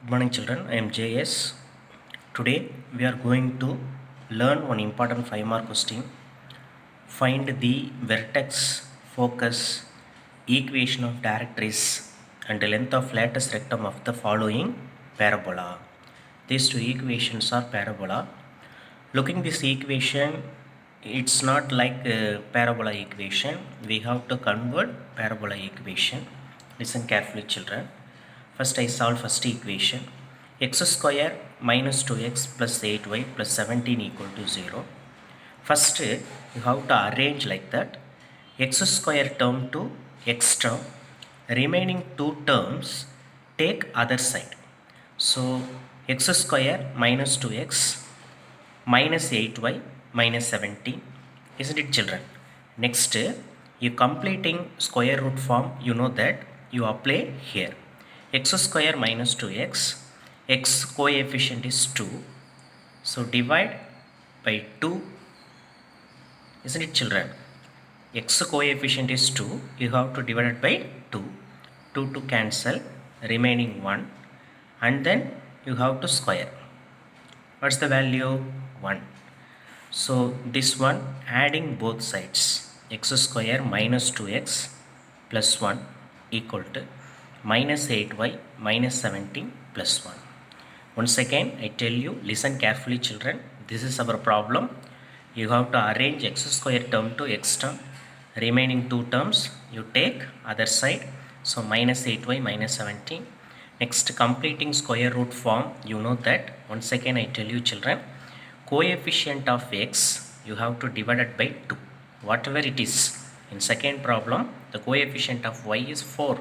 Good morning children, I am JS. Today we are going to learn one important 5-mark question. Find the vertex, focus, equation of directrix and the length of lattice rectum of the following parabola. These two equations are parabola. Looking this equation, it's not like a parabola equation. We have to convert parabola equation. Listen carefully children. First I solve first equation. X square minus 2x plus 8y plus 17 equal to 0. First you have to arrange like that. X square term to x term. Remaining two terms take other side. So x square minus 2x minus 8y minus 17, isn't it children? Next you completing square root form, you know that you apply here. X square minus 2x, x coefficient is 2, so divide by 2, isn't it children? X coefficient is 2, you have to divide it by 2, 2 to cancel, remaining 1, and then you have to square. What's the value? 1. So this one adding both sides, x square minus 2x plus 1 equal to minus 8y minus 17 plus 1. Once again I tell you, listen carefully children, this is our problem. You have to arrange x square term to x term, remaining two terms you take other side, so minus 8y minus 17. Next completing square root form, you know that. Once again I tell you children, coefficient of x you have to divide it by 2, whatever it is. In second problem the coefficient of y is 4,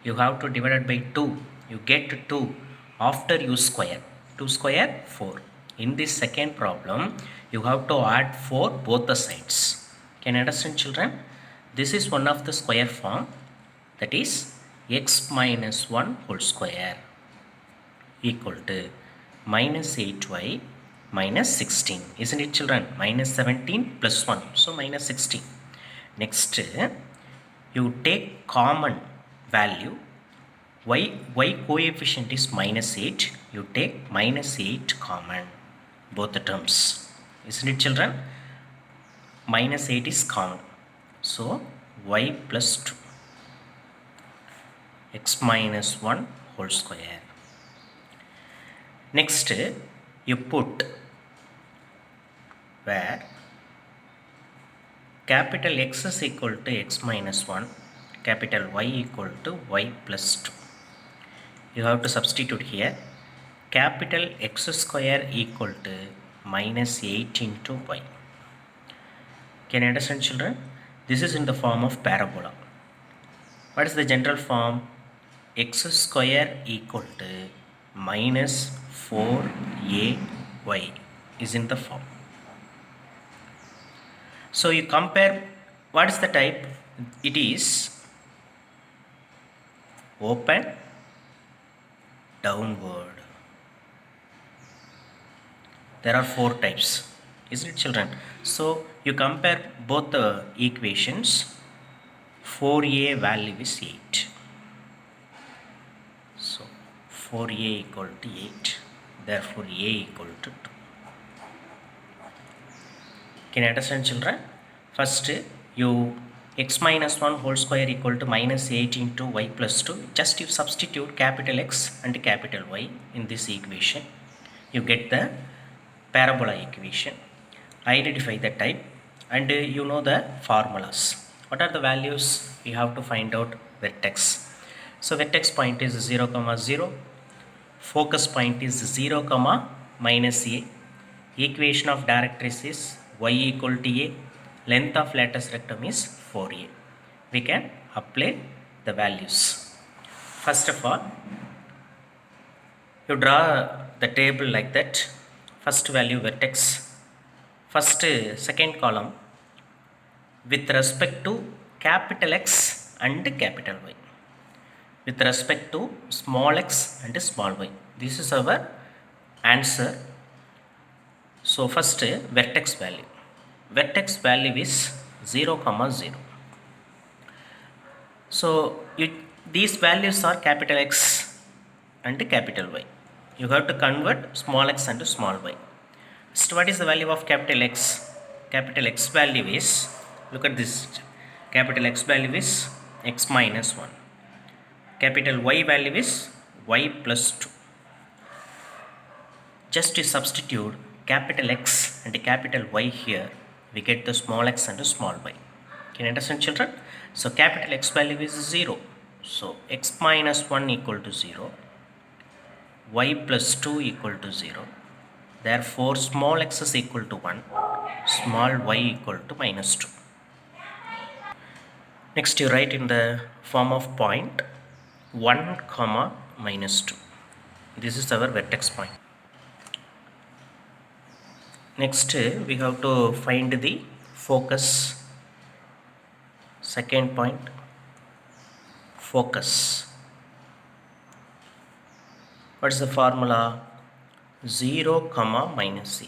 you have to divide it by 2, you get 2 after you square. 2 square 4. In this second problem you have to add 4 both the sides. Can you understand children? This is one of the square form, that is x minus 1 whole square equal to minus 8y minus 16, isn't it children? Minus 17 plus 1, so minus 16. Next you take common value, y coefficient is minus 8, you take minus 8 common both the terms, isn't it children? Minus 8 is common, so y plus 2, x minus 1 whole square. Next you put where capital X is equal to x minus 1, capital Y equal to y plus 2. You have to substitute here. Capital X square equal to minus 8 into y. Can you understand children? This is in the form of parabola. What is the general form? X square equal to minus 4ay is in the form. So you compare, what is the type? It is open, downward. There are 4 types, isn't it children? So you compare both the equations. 4a value is 8. So 4a equal to 8. Therefore a equal to 2. Can you understand children? First you x minus 1 whole square equal to minus 8 into y plus 2. Just you substitute capital X and capital Y in this equation. You get the parabola equation. Identify the type and you know the formulas. What are the values? We have to find out vertex. So vertex point is 0, 0. Focus point is 0, minus a. Equation of directrix is y equal to a. Length of lattice rectum is 4a. We can apply the values. First of all, you draw the table like that. First value vertex. First second column with respect to capital X and capital Y. With respect to small x and small y. This is our answer. So first vertex value. Vertex value is 0, 0. So these values are capital X and capital Y. You have to convert small x into small y. So what is the value of capital X? Capital X value is, look at this, capital X value is x minus 1. Capital Y value is y plus 2. Just to substitute capital X and capital Y here, we get the small x and the small y. Can you understand, children? So capital X value is 0. So x minus 1 equal to 0. Y plus 2 equal to 0. Therefore small x is equal to 1. Small y equal to minus 2. Next you write in the form of point 1 comma minus 2. This is our vertex point. Next we have to find the focus. Second point, focus. What is the formula? 0 comma minus a.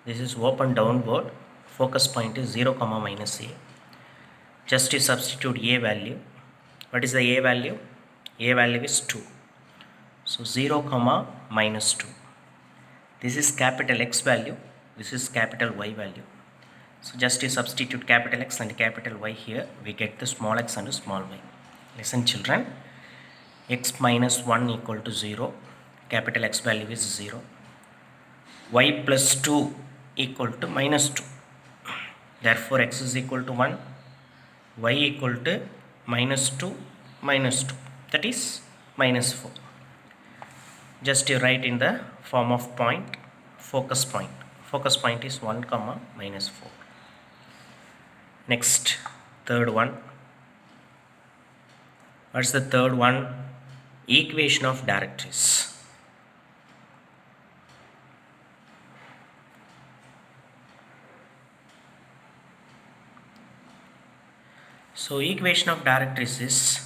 This is open downward. Focus point is 0 comma minus a. Just to substitute a value. What is the a value? A value is 2. So 0 comma minus 2. This is capital X value. This is capital Y value. So just to substitute capital X and capital Y here, we get the small x and small y. Listen children, x minus 1 equal to 0, capital X value is 0. Y plus 2 equal to minus 2. Therefore x is equal to 1, y equal to minus 2, that is minus 4. Just you write in the form of point, focus point. Focus point is 1 comma minus 4. Next, third one. What's the third one? Equation of directrix. So equation of directrix is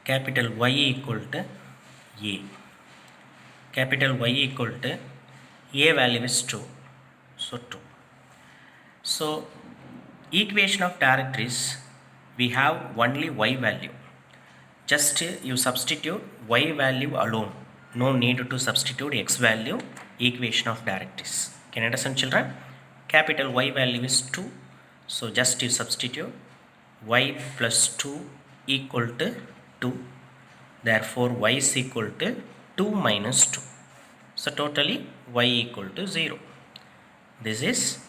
capital Y equal to A. Capital Y equal to A value is 2. So 2. So equation of directrix, we have only y value. Just you substitute y value alone. No need to substitute x value. Equation of directrix. Can you understand, children? Capital Y value is 2. So just you substitute y plus 2 equal to 2. Therefore y is equal to 2 minus 2. So totally y equal to 0. This is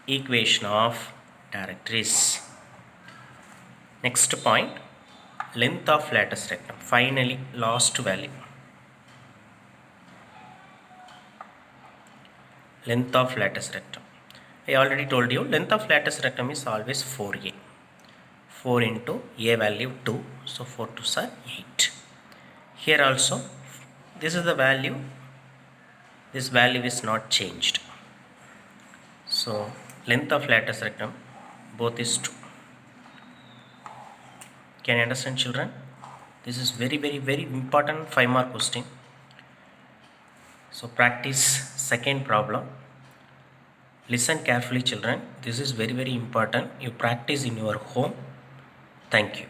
equation of directrix. Next point, length of lattice rectum. Finally, last value. Length of lattice rectum. I already told you, length of lattice rectum is always 4a. 4 into a value 2. So 4 2s are 8. Here also, this is the value. This value is not changed. So length of lattice rectum both is 2. Can you understand, children? This is very important 5-mark question. So practice second problem. Listen carefully, children. This is very important. You practice in your home. Thank you.